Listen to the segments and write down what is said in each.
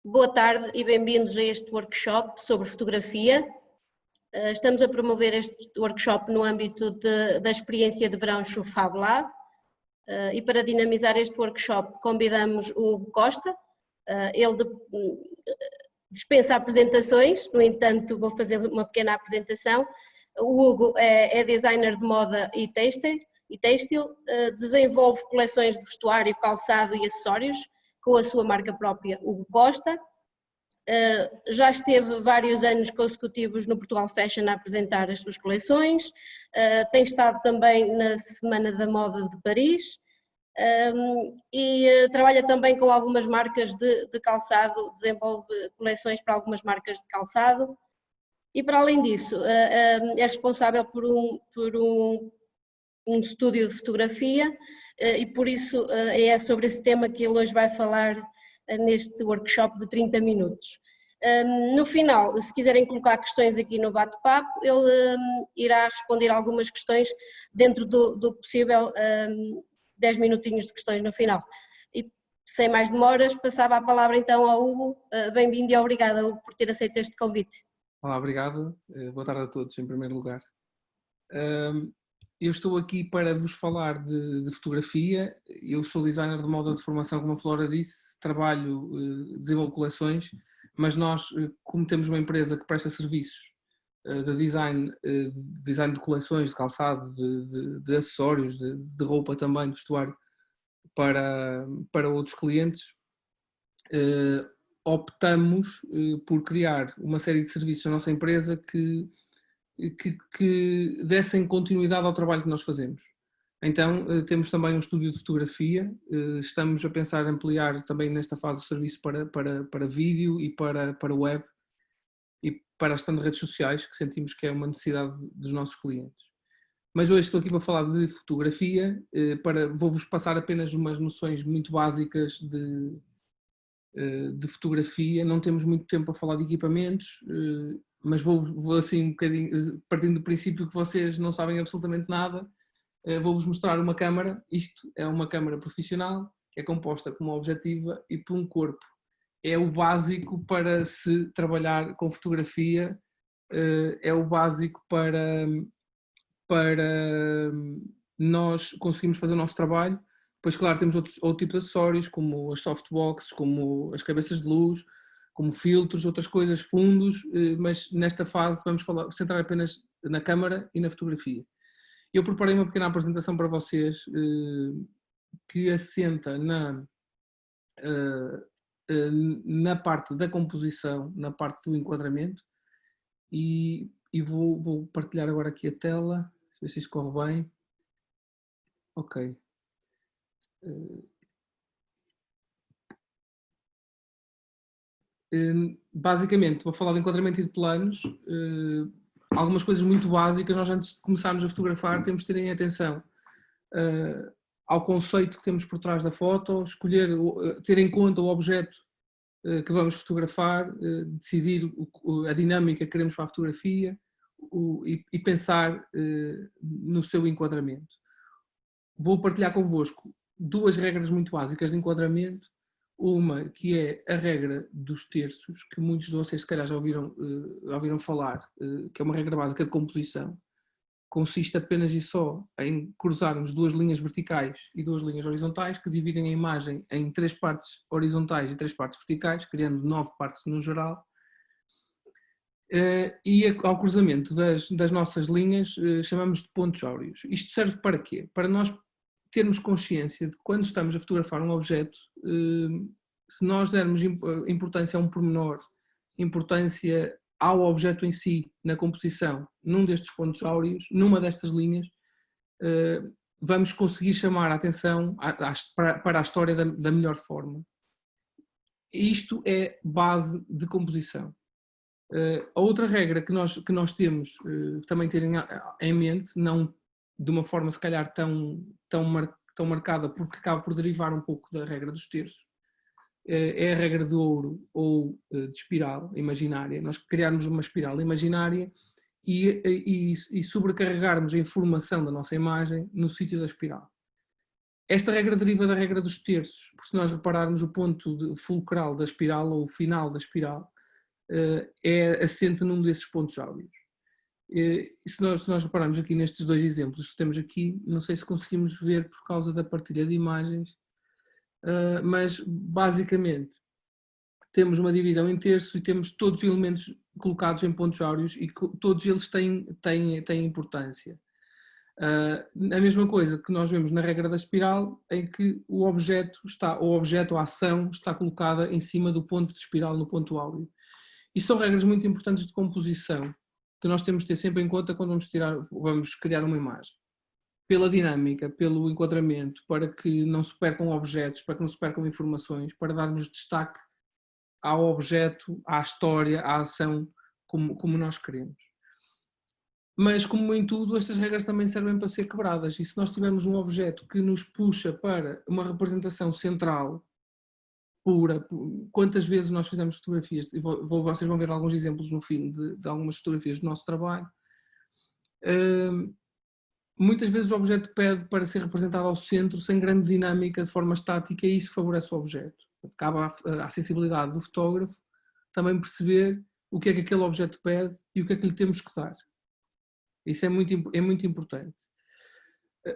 Boa tarde e bem-vindos a este workshop sobre fotografia. Estamos a promover este workshop no âmbito da experiência de verão Fab Lab e para dinamizar este workshop convidamos o Hugo Costa. Ele dispensa apresentações, no entanto vou fazer uma pequena apresentação. O Hugo é designer de moda e têxtil, desenvolve coleções de vestuário, calçado e acessórios com a sua marca própria, Hugo Costa. Já esteve vários anos consecutivos no Portugal Fashion a apresentar as suas coleções, tem estado também na Semana da Moda de Paris e trabalha também com algumas marcas de calçado, desenvolve coleções para algumas marcas de calçado e para além disso é responsável por um estúdio de fotografia e por isso é sobre esse tema que ele hoje vai falar neste workshop de 30 minutos. No final, se quiserem colocar questões aqui no bate-papo, ele irá responder algumas questões dentro do possível, 10 minutinhos de questões no final. E sem mais demoras, passava a palavra então ao Hugo. Bem-vindo e obrigada, Hugo, por ter aceito este convite. Olá, obrigado. Boa tarde a todos, em primeiro lugar. Eu estou aqui para vos falar de fotografia. Eu sou designer de moda de formação, como a Flora disse, trabalho, desenvolvo coleções, mas nós, como temos uma empresa que presta serviços de design de coleções, de calçado, de acessórios, de roupa também, de vestuário, para outros clientes, optamos por criar uma série de serviços na nossa empresa que dessem continuidade ao trabalho que nós fazemos. Então temos também um estúdio de fotografia, estamos a pensar em ampliar também nesta fase o serviço para vídeo e para web e para as redes sociais, que sentimos que é uma necessidade dos nossos clientes. Mas hoje estou aqui para falar de fotografia, vou-vos passar apenas umas noções muito básicas de fotografia. Não temos muito tempo a falar de equipamentos, mas vou assim um bocadinho, partindo do princípio que vocês não sabem absolutamente nada, vou-vos mostrar uma câmara. Isto é uma câmara profissional, que é composta por uma objetiva e por um corpo. É o básico para se trabalhar com fotografia, é o básico para nós conseguirmos fazer o nosso trabalho. Pois claro, temos outro tipo de acessórios, como as softboxes, como as cabeças de luz, como filtros, outras coisas, fundos, mas nesta fase vamos centrar apenas na câmara e na fotografia. Eu preparei uma pequena apresentação para vocês que assenta na parte da composição, na parte do enquadramento, e vou partilhar agora aqui a tela, ver se isto corre bem. Ok. Basicamente, vou falar de enquadramento e de planos. Algumas coisas muito básicas. Nós, antes de começarmos a fotografar, temos de ter em atenção ao conceito que temos por trás da foto, ter em conta o objeto que vamos fotografar, decidir a dinâmica que queremos para a fotografia e pensar no seu enquadramento. Vou partilhar convosco duas regras muito básicas de enquadramento. Uma que é a regra dos terços, que muitos de vocês se calhar já ouviram falar, que é uma regra básica de composição. Consiste apenas e só em cruzarmos duas linhas verticais e duas linhas horizontais que dividem a imagem em 3 partes horizontais e 3 partes verticais, criando 9 partes no geral. E ao cruzamento das nossas linhas chamamos de pontos áureos. Isto serve para quê? Para nós termos consciência de que quando estamos a fotografar um objeto, se nós dermos importância a um pormenor, importância ao objeto em si, na composição, num destes pontos áureos, numa destas linhas, vamos conseguir chamar a atenção para a história da melhor forma. Isto é base de composição. A outra regra que nós temos também ter em mente, não de uma forma se calhar tão marcada, porque acaba por derivar um pouco da regra dos terços, é a regra de ouro ou de espiral imaginária. Nós criarmos uma espiral imaginária e sobrecarregarmos a informação da nossa imagem no sítio da espiral. Esta regra deriva da regra dos terços, porque se nós repararmos o ponto fulcral da espiral ou o final da espiral é assente num desses pontos áureos. E se nós repararmos aqui nestes dois exemplos que temos aqui, não sei se conseguimos ver por causa da partilha de imagens, mas basicamente temos uma divisão em terços e temos todos os elementos colocados em pontos áureos e todos eles têm importância. A mesma coisa que nós vemos na regra da espiral, em que o objeto ou a ação está colocada em cima do ponto de espiral no ponto áureo. E são regras muito importantes de composição que nós temos de ter sempre em conta quando vamos criar uma imagem. Pela dinâmica, pelo enquadramento, para que não se percam objetos, para que não se percam informações, para darmos destaque ao objeto, à história, à ação, como nós queremos. Mas, como em tudo, estas regras também servem para ser quebradas. E se nós tivermos um objeto que nos puxa para uma representação central, pura, quantas vezes nós fizemos fotografias, e vocês vão ver alguns exemplos no fim de algumas fotografias do nosso trabalho, muitas vezes o objeto pede para ser representado ao centro, sem grande dinâmica, de forma estática, e isso favorece o objeto. Cabe à sensibilidade do fotógrafo também perceber o que é que aquele objeto pede e o que é que lhe temos que dar. Isso é muito importante.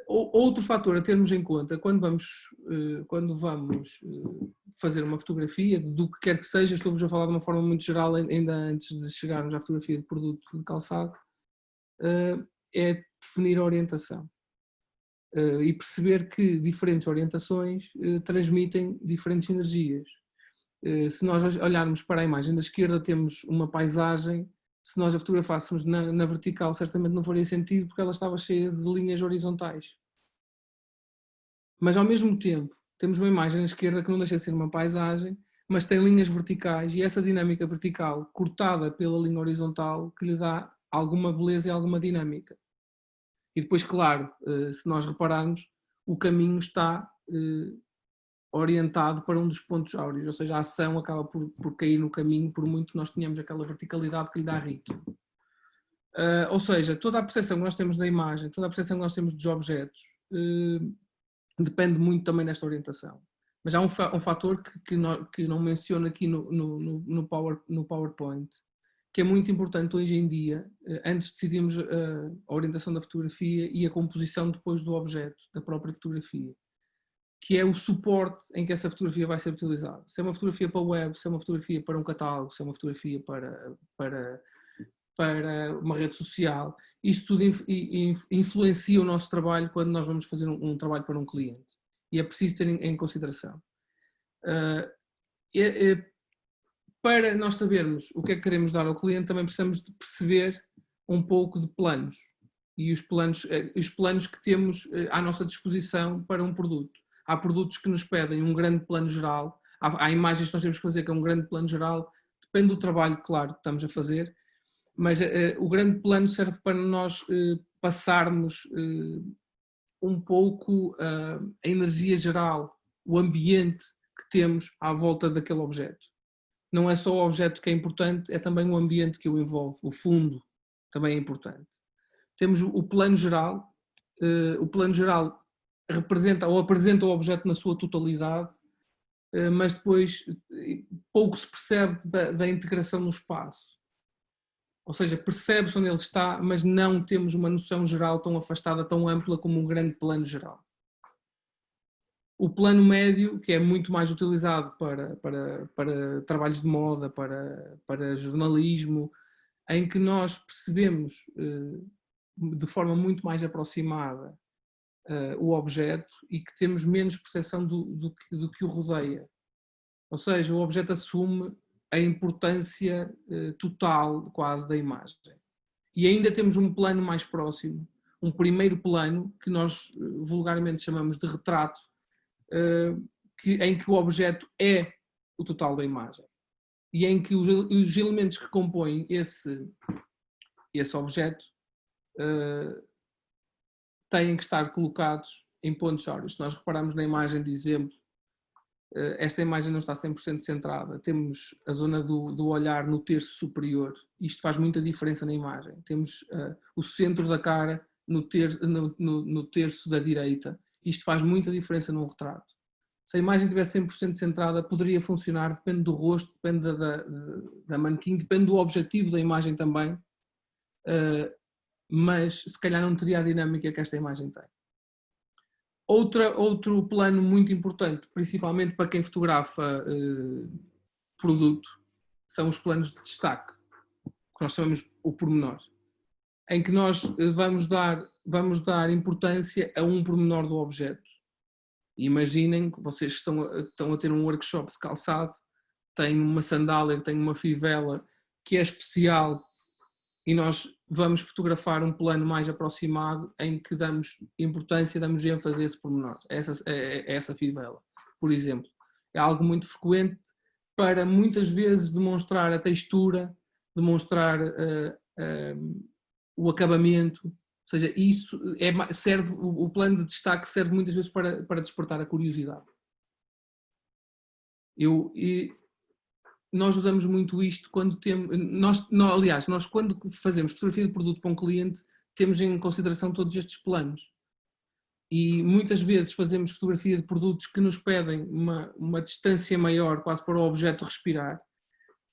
Outro fator a termos em conta quando vamos fazer uma fotografia, do que quer que seja, estou-vos a falar de uma forma muito geral, ainda antes de chegarmos à fotografia de produto de calçado, é definir a orientação e perceber que diferentes orientações transmitem diferentes energias. Se nós olharmos para a imagem da esquerda, temos uma paisagem. Se nós a fotografássemos na vertical, certamente não faria sentido, porque ela estava cheia de linhas horizontais. Mas, ao mesmo tempo, temos uma imagem na esquerda que não deixa de ser uma paisagem, mas tem linhas verticais, e essa dinâmica vertical, cortada pela linha horizontal, que lhe dá alguma beleza e alguma dinâmica. E depois, claro, se nós repararmos, o caminho está orientado para um dos pontos áureos, ou seja, a ação acaba por cair no caminho, por muito que nós tenhamos aquela verticalidade que lhe dá ritmo. Ou seja, toda a percepção que nós temos da imagem, toda a percepção que nós temos dos objetos, depende muito também desta orientação. Mas há um fator que não menciono aqui no PowerPoint, que é muito importante hoje em dia, antes de decidirmos a orientação da fotografia e a composição depois do objeto, da própria fotografia, que é o suporte em que essa fotografia vai ser utilizada. Se é uma fotografia para web, se é uma fotografia para um catálogo, se é uma fotografia para uma rede social, isto tudo influencia o nosso trabalho quando nós vamos fazer um trabalho para um cliente. E é preciso ter em consideração. Para nós sabermos o que é que queremos dar ao cliente, também precisamos de perceber um pouco de planos. E os planos que temos à nossa disposição para um produto. Há produtos que nos pedem um grande plano geral, há imagens que nós temos que fazer que é um grande plano geral, depende do trabalho, claro, que estamos a fazer, mas o grande plano serve para nós passarmos um pouco a energia geral, o ambiente que temos à volta daquele objeto. Não é só o objeto que é importante, é também o ambiente que o envolve, o fundo também é importante. Temos o plano geral. O plano geral representa ou apresenta o objeto na sua totalidade, mas depois pouco se percebe da integração no espaço. Ou seja, percebe-se onde ele está, mas não temos uma noção geral tão afastada, tão ampla como um grande plano geral. O plano médio, que é muito mais utilizado para trabalhos de moda, para jornalismo, em que nós percebemos de forma muito mais aproximada o objeto e que temos menos percepção do que o rodeia. Ou seja, o objeto assume a importância total quase da imagem. E ainda temos um plano mais próximo, um primeiro plano, que nós vulgarmente chamamos de retrato, em que o objeto é o total da imagem. E em que os elementos que compõem esse objeto têm que estar colocados em pontos áureos. Se nós repararmos na imagem de exemplo, esta imagem não está 100% centrada. Temos a zona do olhar no terço superior. Isto faz muita diferença na imagem. Temos o centro da cara no terço da direita Isto faz muita diferença num retrato. Se a imagem estiver 100% centrada, poderia funcionar, depende do rosto, depende da manequim, depende do objetivo da imagem também, mas se calhar não teria a dinâmica que esta imagem tem. Outro plano muito importante, principalmente para quem fotografa produto, são os planos de destaque, que nós chamamos o pormenor, em que nós vamos dar importância a um pormenor do objeto. Imaginem que vocês estão a ter um workshop de calçado, têm uma sandália, têm uma fivela que é especial e nós vamos fotografar um plano mais aproximado em que damos importância, damos ênfase a esse pormenor, a essa fivela, por exemplo. É algo muito frequente para muitas vezes demonstrar a textura, demonstrar o acabamento, ou seja, isso serve, o plano de destaque serve muitas vezes para despertar a curiosidade. Nós usamos muito isto quando temos, aliás, nós quando fazemos fotografia de produto para um cliente, temos em consideração todos estes planos. E muitas vezes fazemos fotografia de produtos que nos pedem uma distância maior, quase para o objeto respirar,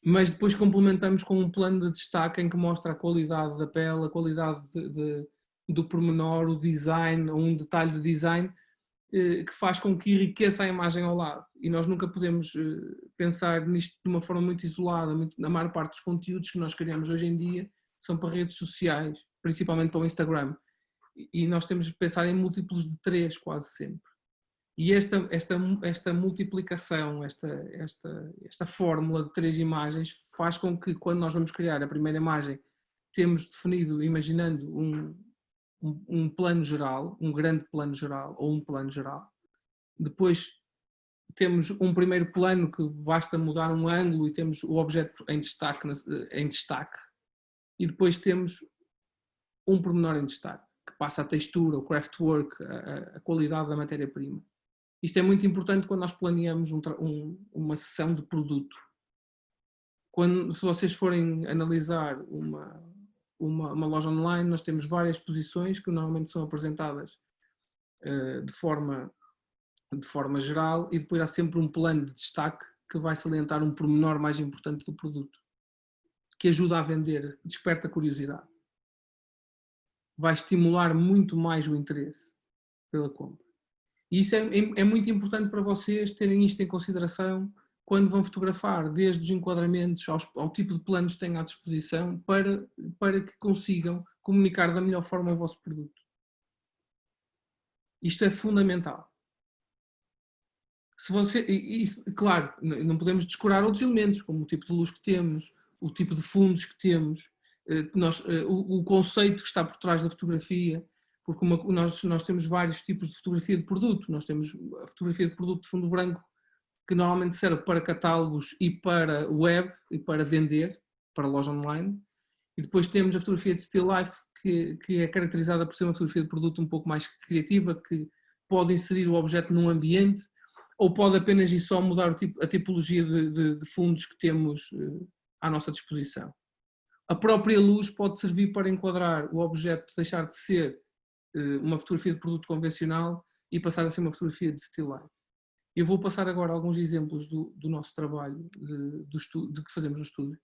mas depois complementamos com um plano de destaque em que mostra a qualidade da pele, a qualidade do pormenor, o design, ou um detalhe de design, que faz com que enriqueça a imagem ao lado. E nós nunca podemos pensar nisto de uma forma muito isolada. A maior parte dos conteúdos que nós criamos hoje em dia são para redes sociais, principalmente para o Instagram. E nós temos de pensar em múltiplos de 3 quase sempre. E esta multiplicação, esta fórmula de 3 imagens faz com que quando nós vamos criar a primeira imagem, temos definido, imaginando um plano geral, um grande plano geral ou um plano geral. Depois temos um primeiro plano que basta mudar um ângulo e temos o objeto em destaque. E depois temos um pormenor em destaque, que passa a textura, o craftwork, a qualidade da matéria-prima. Isto é muito importante quando nós planeamos uma sessão de produto. Se vocês forem analisar uma loja online, nós temos várias posições que normalmente são apresentadas de forma geral e depois há sempre um plano de destaque que vai salientar um pormenor mais importante do produto, que ajuda a vender, desperta a curiosidade. Vai estimular muito mais o interesse pela compra. E isso é muito importante para vocês terem isto em consideração quando vão fotografar, desde os enquadramentos ao tipo de planos que têm à disposição, para que consigam comunicar da melhor forma o vosso produto. Isto é fundamental. Claro, não podemos descurar outros elementos, como o tipo de luz que temos, o tipo de fundos que temos, o conceito que está por trás da fotografia, porque nós temos vários tipos de fotografia de produto. Nós temos a fotografia de produto de fundo branco, que normalmente serve para catálogos e para web e para vender, para loja online. E depois temos a fotografia de still life, que é caracterizada por ser uma fotografia de produto um pouco mais criativa, que pode inserir o objeto num ambiente, ou pode apenas e só mudar a tipologia de fundos que temos à nossa disposição. A própria luz pode servir para enquadrar o objeto, deixar de ser uma fotografia de produto convencional e passar a ser uma fotografia de still life. Eu vou passar agora alguns exemplos do nosso trabalho, de que fazemos no estúdio.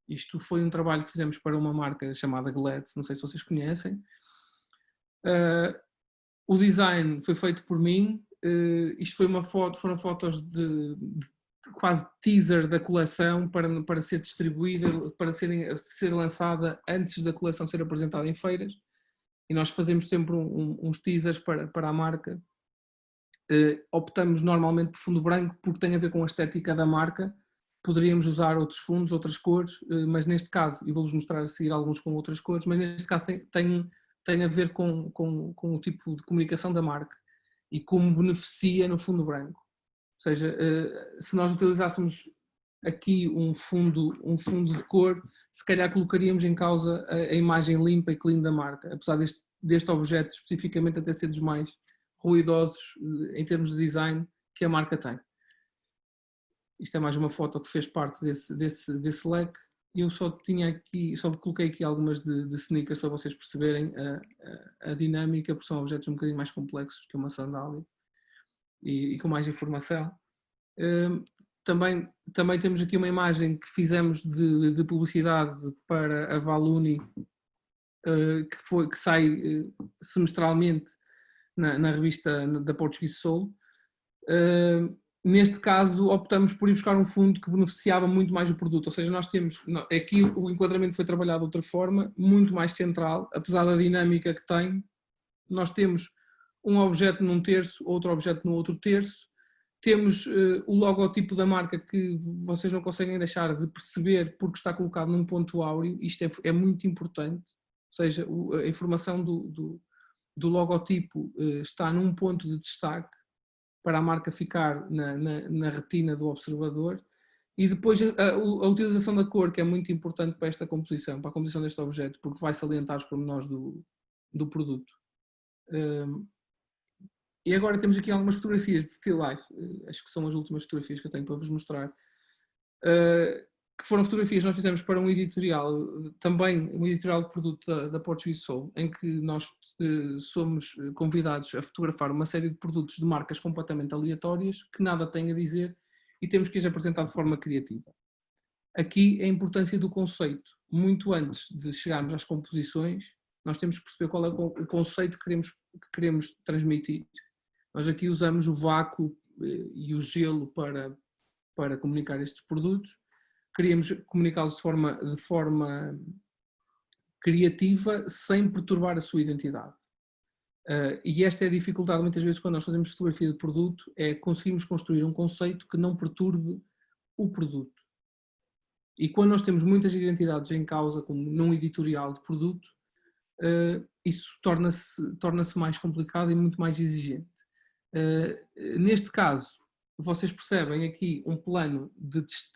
Isto foi um trabalho que fizemos para uma marca chamada Glad, não sei se vocês conhecem. O design foi feito por mim. Isto foram fotos de quase teaser da coleção para ser distribuída, para ser lançada antes da coleção ser apresentada em feiras. E nós fazemos sempre uns teasers para a marca. Optamos normalmente por fundo branco porque tem a ver com a estética da marca. Poderíamos usar outros fundos, outras cores, mas neste caso, e vou-vos mostrar a seguir alguns com outras cores, mas neste caso tem a ver com o tipo de comunicação da marca e como beneficia no fundo branco. Ou seja, se nós utilizássemos aqui um fundo de cor, se calhar colocaríamos em causa a imagem limpa e clean da marca, apesar deste objeto especificamente até ser dos mais ruidosos em termos de design que a marca tem. Isto é mais uma foto que fez parte desse leque eu só coloquei aqui algumas de sneakers para vocês perceberem a dinâmica, porque são objetos um bocadinho mais complexos que uma sandália e com mais informação. Também temos aqui uma imagem que fizemos de publicidade para a Valuni, que sai semestralmente na revista da Portuguese Soul. Neste caso, optamos por ir buscar um fundo que beneficiava muito mais o produto, ou seja, nós temos, aqui o enquadramento foi trabalhado de outra forma, muito mais central, apesar da dinâmica que tem. Nós temos um objeto num terço, outro objeto no outro terço, temos o logotipo da marca que vocês não conseguem deixar de perceber porque está colocado num ponto áureo. Isto é muito importante, ou seja, a informação do logotipo está num ponto de destaque para a marca ficar na retina do observador. E depois a utilização da cor, que é muito importante para esta composição, para a composição deste objeto, porque vai salientar os pormenores do produto. E agora temos aqui algumas fotografias de Still Life, acho que são as últimas fotografias que eu tenho para vos mostrar, que foram fotografias que nós fizemos para um editorial, também um editorial de produto da Portuguese Soul, em que nós somos convidados a fotografar uma série de produtos de marcas completamente aleatórias, que nada têm a dizer, e temos que as apresentar de forma criativa. Aqui a importância do conceito. Muito antes de chegarmos às composições, nós temos que perceber qual é o conceito que queremos transmitir. Nós aqui usamos o vácuo e o gelo para comunicar estes produtos. Queríamos comunicá-los de forma criativa, sem perturbar a sua identidade. E esta é a dificuldade muitas vezes quando nós fazemos fotografia de produto, é conseguirmos construir um conceito que não perturbe o produto. E quando nós temos muitas identidades em causa, como num editorial de produto, isso torna-se mais complicado e muito mais exigente. Neste caso, vocês percebem aqui um plano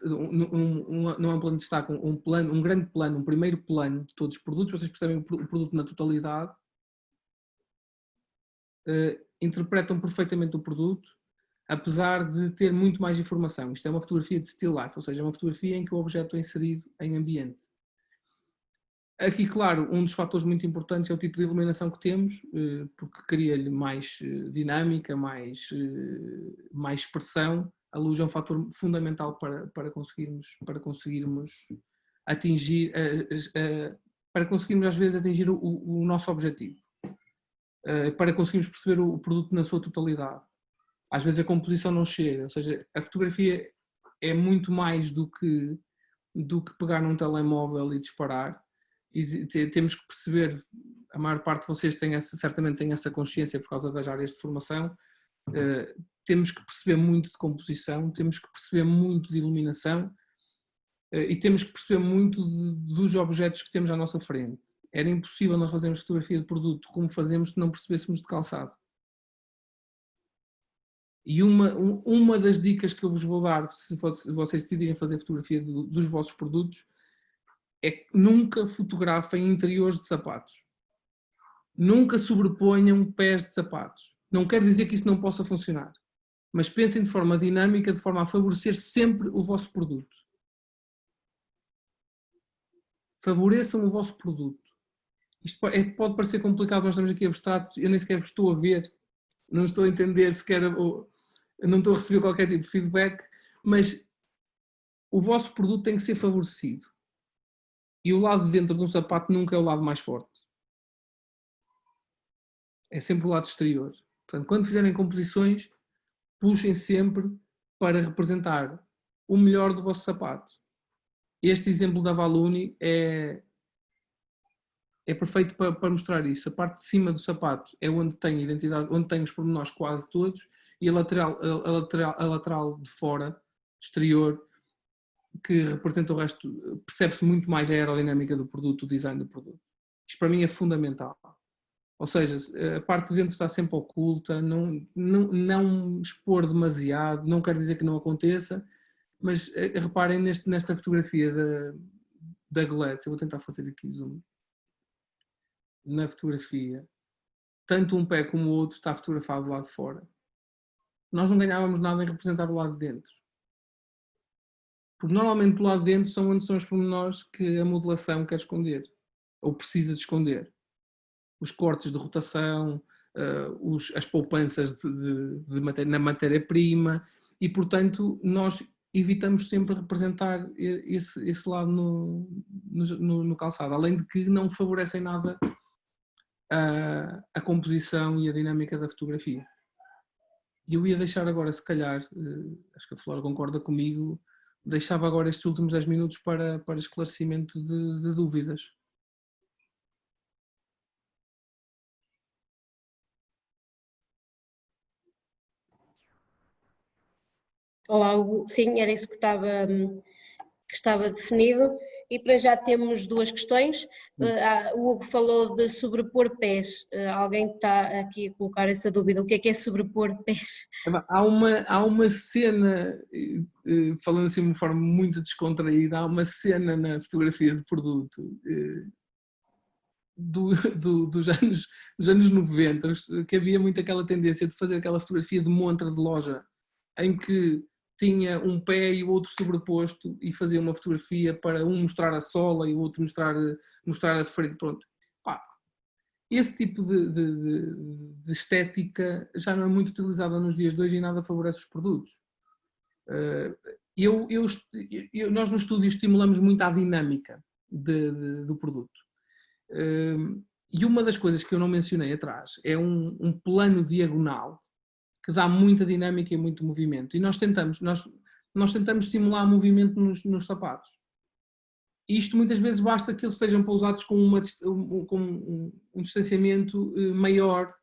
não é um plano de destaque, um grande plano, um primeiro plano de todos os produtos. Vocês percebem o produto na totalidade, interpretam perfeitamente o produto, apesar de ter muito mais informação. Isto é uma fotografia de still life, ou seja, é uma fotografia em que o objeto é inserido em ambiente. Aqui, claro, um dos fatores muito importantes é o tipo de iluminação que temos, porque cria-lhe mais dinâmica, mais expressão. A luz é um fator fundamental para conseguirmos atingir, para conseguirmos às vezes atingir o nosso objetivo, para conseguirmos perceber o produto na sua totalidade. Às vezes a composição não chega, ou seja, a fotografia é muito mais do que pegar num telemóvel e disparar. E temos que perceber, a maior parte de vocês certamente tem essa consciência por causa das áreas de formação, temos que perceber muito de composição, temos que perceber muito de iluminação e temos que perceber muito dos objetos que temos à nossa frente. Era impossível nós fazermos fotografia de produto como fazemos se não percebêssemos de calçado. E uma das dicas que eu vos vou dar, se vocês decidirem fazer fotografia dos vossos produtos, é que nunca fotografem interiores de sapatos. Nunca sobreponham pés de sapatos. Não quer dizer que isso não possa funcionar, mas pensem de forma dinâmica, de forma a favorecer sempre o vosso produto. Favoreçam o vosso produto. Isto pode parecer complicado, nós estamos aqui abstratos, eu nem sequer vos estou a ver, não estou a entender sequer, não estou a receber qualquer tipo de feedback, mas o vosso produto tem que ser favorecido. E o lado de dentro de um sapato nunca é o lado mais forte. É sempre o lado exterior. Portanto, quando fizerem composições, puxem sempre para representar o melhor do vosso sapato. Este exemplo da Valuni é perfeito para mostrar isso. A parte de cima do sapato é onde tem identidade, onde tem os pormenores quase todos, e a lateral de fora, exterior, que representa o resto, percebe-se muito mais a aerodinâmica do produto, o design do produto. Isto para mim é fundamental. Ou seja, a parte de dentro está sempre oculta, não expor demasiado, não quer dizer que não aconteça, mas reparem nesta fotografia da Gladys, eu vou tentar fazer aqui zoom. Na fotografia, tanto um pé como o outro está fotografado do lado de fora. Nós não ganhávamos nada em representar o lado de dentro. Porque normalmente do lado de dentro são onde são os pormenores que a modelação quer esconder, ou precisa de esconder. Os cortes de rotação, as poupanças na matéria-prima, e portanto nós evitamos sempre representar esse lado no calçado, além de que não favorecem nada a composição e a dinâmica da fotografia. E eu ia deixar agora, se calhar, acho que a Flora concorda comigo, deixava agora estes últimos 10 minutos para esclarecimento de dúvidas. Olá, Hugo. Sim, era isso que estava definido. E para já temos duas questões. O Hugo falou de sobrepor pés. Alguém está aqui a colocar essa dúvida. O que é sobrepor pés? Há uma cena, falando assim de uma forma muito descontraída, há uma cena na fotografia de produto dos anos 90, que havia muito aquela tendência de fazer aquela fotografia de montra de loja, em que tinha um pé e o outro sobreposto e fazia uma fotografia para um mostrar a sola e o outro mostrar a frente. Pronto. Esse tipo de estética já não é muito utilizada nos dias de hoje e nada favorece os produtos. Nós no estúdio estimulamos muito a dinâmica do produto. E uma das coisas que eu não mencionei atrás é um plano diagonal que dá muita dinâmica e muito movimento. E nós tentamos simular movimento nos sapatos. E isto muitas vezes basta que eles estejam pousados com um distanciamento maior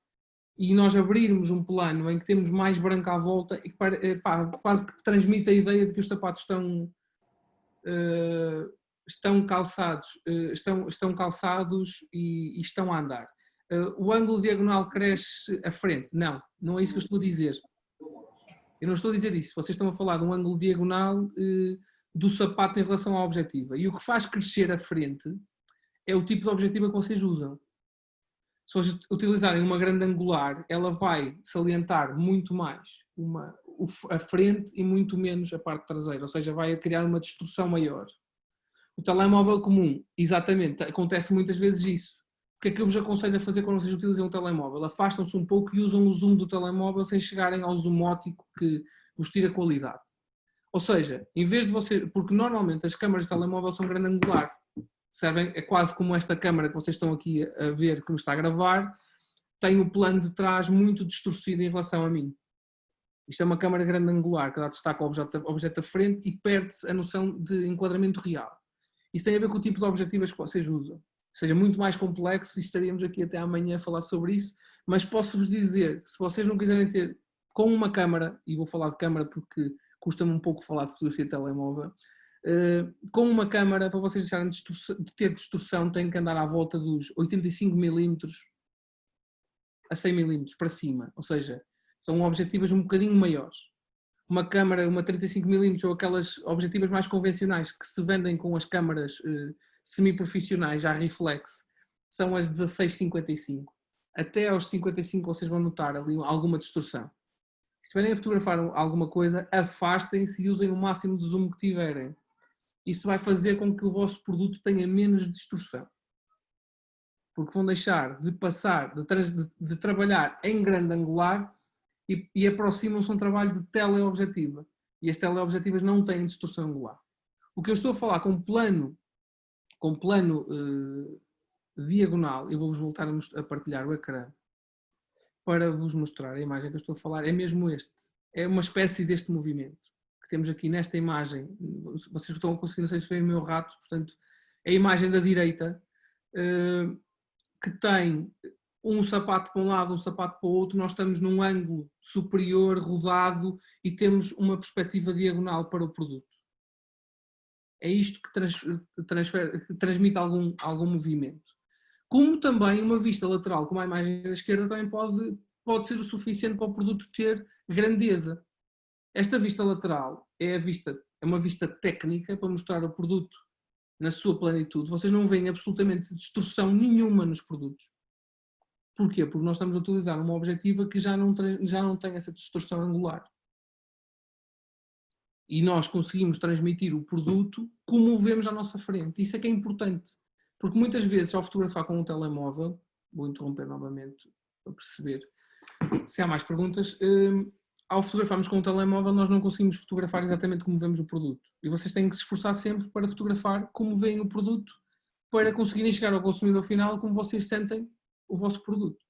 e nós abrirmos um plano em que temos mais branco à volta e que quase que transmite a ideia de que os sapatos estão calçados, estão calçados e estão a andar. O ângulo diagonal cresce à frente. Não é isso que eu estou a dizer. Eu não estou a dizer isso. Vocês estão a falar de um ângulo diagonal do sapato em relação à objetiva. E o que faz crescer a frente é o tipo de objetiva que vocês usam. Se vocês utilizarem uma grande angular, ela vai salientar muito mais a frente e muito menos a parte traseira, ou seja, vai criar uma distorção maior. O telemóvel comum, exatamente, acontece muitas vezes isso. O que é que eu vos aconselho a fazer quando vocês utilizam o telemóvel? Afastam-se um pouco e usam o zoom do telemóvel sem chegarem ao zoom óptico que vos tira qualidade. Ou seja, em vez de você, porque normalmente as câmaras de telemóvel são grande angular, sabem? É quase como esta câmara que vocês estão aqui a ver que me está a gravar, tem o plano de trás muito distorcido em relação a mim. Isto é uma câmara grande angular que dá destaque ao objeto à frente e perde-se a noção de enquadramento real. Isso tem a ver com o tipo de objetivas que vocês usam. Ou seja, muito mais complexo e estaríamos aqui até amanhã a falar sobre isso, mas posso-vos dizer, se vocês não quiserem ter com uma câmara, e vou falar de câmara porque custa-me um pouco falar de fotografia de telemóvel, com uma câmara, para vocês deixarem de ter distorção, têm que andar à volta dos 85mm a 100mm para cima, ou seja, são objetivas um bocadinho maiores. Uma câmara, uma 35mm ou aquelas objetivas mais convencionais que se vendem com as câmaras semi-profissionais à reflex, são as 16-55. Até aos 55 vocês vão notar ali alguma distorção. Se estiverem a fotografar alguma coisa, afastem-se e usem o máximo de zoom que tiverem. Isso vai fazer com que o vosso produto tenha menos distorção. Porque vão deixar de passar, de trabalhar em grande angular e aproximam-se um trabalho de teleobjetiva. E as teleobjetivas não têm distorção angular. O que eu estou a falar com plano diagonal, eu vou-vos voltar a partilhar o ecrã para vos mostrar a imagem que eu estou a falar, é mesmo este. É uma espécie deste movimento que temos aqui nesta imagem. Vocês estão a conseguir, não sei se foi o meu rato, portanto, é a imagem da direita que tem um sapato para um lado, um sapato para o outro, nós estamos num ângulo superior, rodado, e temos uma perspectiva diagonal para o produto. É isto que transmite algum movimento. Como também uma vista lateral, como a imagem da esquerda, também pode ser o suficiente para o produto ter grandeza. Esta vista lateral é uma vista técnica para mostrar o produto na sua plenitude. Vocês não veem absolutamente distorção nenhuma nos produtos. Porquê? Porque nós estamos a utilizar uma objetiva que já não tem essa distorção angular. e nós conseguimos transmitir o produto como o vemos à nossa frente. Isso é que é importante, porque muitas vezes ao fotografar com um telemóvel, vou interromper novamente para perceber se há mais perguntas, ao fotografarmos com um telemóvel nós não conseguimos fotografar exatamente como vemos o produto, e vocês têm que se esforçar sempre para fotografar como veem o produto, para conseguirem chegar ao consumidor final como vocês sentem o vosso produto.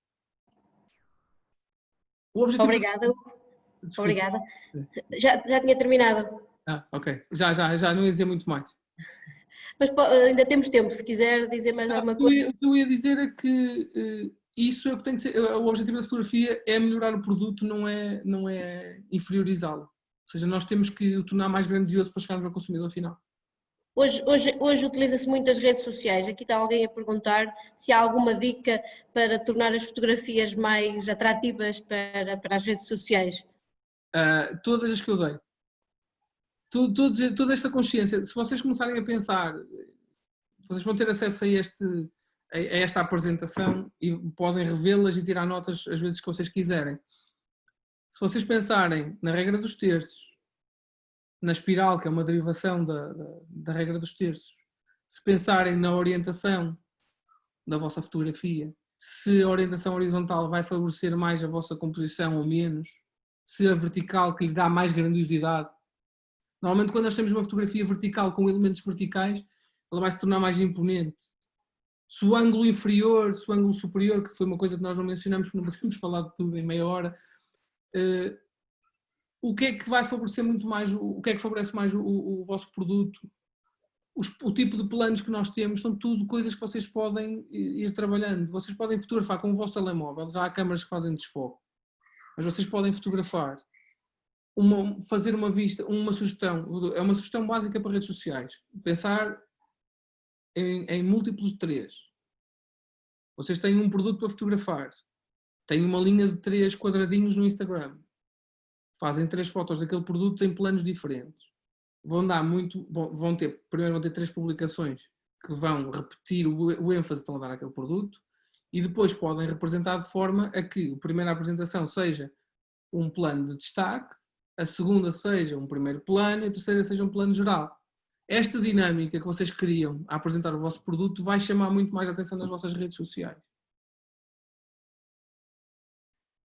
O objetivo... Obrigada. Desculpa. Obrigada. Já tinha terminado. Ok. Já não ia dizer muito mais. Mas ainda temos tempo, se quiser dizer mais alguma coisa. O que eu ia dizer é que isso é o que tem que ser. O objetivo da fotografia é melhorar o produto, não é inferiorizá-lo. Ou seja, nós temos que o tornar mais grandioso para chegarmos ao consumidor final. Hoje utiliza-se muito as redes sociais. Aqui está alguém a perguntar se há alguma dica para tornar as fotografias mais atrativas para as redes sociais. Todas as que eu dei. Toda esta consciência, se vocês começarem a pensar, vocês vão ter acesso a esta apresentação e podem revê-las e tirar notas às vezes que vocês quiserem. Se vocês pensarem na regra dos terços, na espiral, que é uma derivação da regra dos terços, se pensarem na orientação da vossa fotografia, se a orientação horizontal vai favorecer mais a vossa composição ou menos, se a vertical que lhe dá mais grandiosidade. Normalmente quando nós temos uma fotografia vertical com elementos verticais, ela vai se tornar mais imponente. Se o ângulo inferior, se o ângulo superior, que foi uma coisa que nós não mencionamos porque não podemos falar de tudo em meia hora, o que é que vai favorecer muito mais, o que é que favorece mais o vosso produto? O tipo de planos que nós temos são tudo coisas que vocês podem ir trabalhando. Vocês podem fotografar com o vosso telemóvel, já há câmaras que fazem desfoque, mas vocês podem fotografar, fazer uma vista, uma sugestão, é uma sugestão básica para redes sociais, pensar em múltiplos de 3. Vocês têm um produto para fotografar, têm uma linha de 3 quadradinhos no Instagram, fazem 3 fotos daquele produto em planos diferentes. Primeiro vão ter 3 publicações que vão repetir o ênfase que estão a dar àquele produto, e depois podem representar de forma a que a primeira apresentação seja um plano de destaque, a segunda seja um primeiro plano e a terceira seja um plano geral. Esta dinâmica que vocês criam a apresentar o vosso produto vai chamar muito mais a atenção nas vossas redes sociais.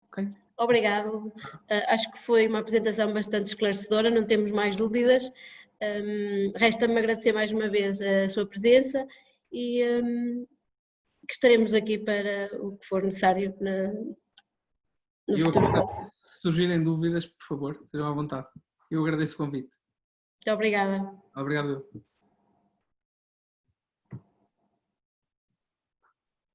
Ok? Obrigado. Acho que foi uma apresentação bastante esclarecedora, não temos mais dúvidas. Resta-me agradecer mais uma vez a sua presença e que estaremos aqui para o que for necessário no futuro próximo. Se surgirem dúvidas, por favor, estejam à vontade. Eu agradeço o convite. Muito obrigada. Obrigado.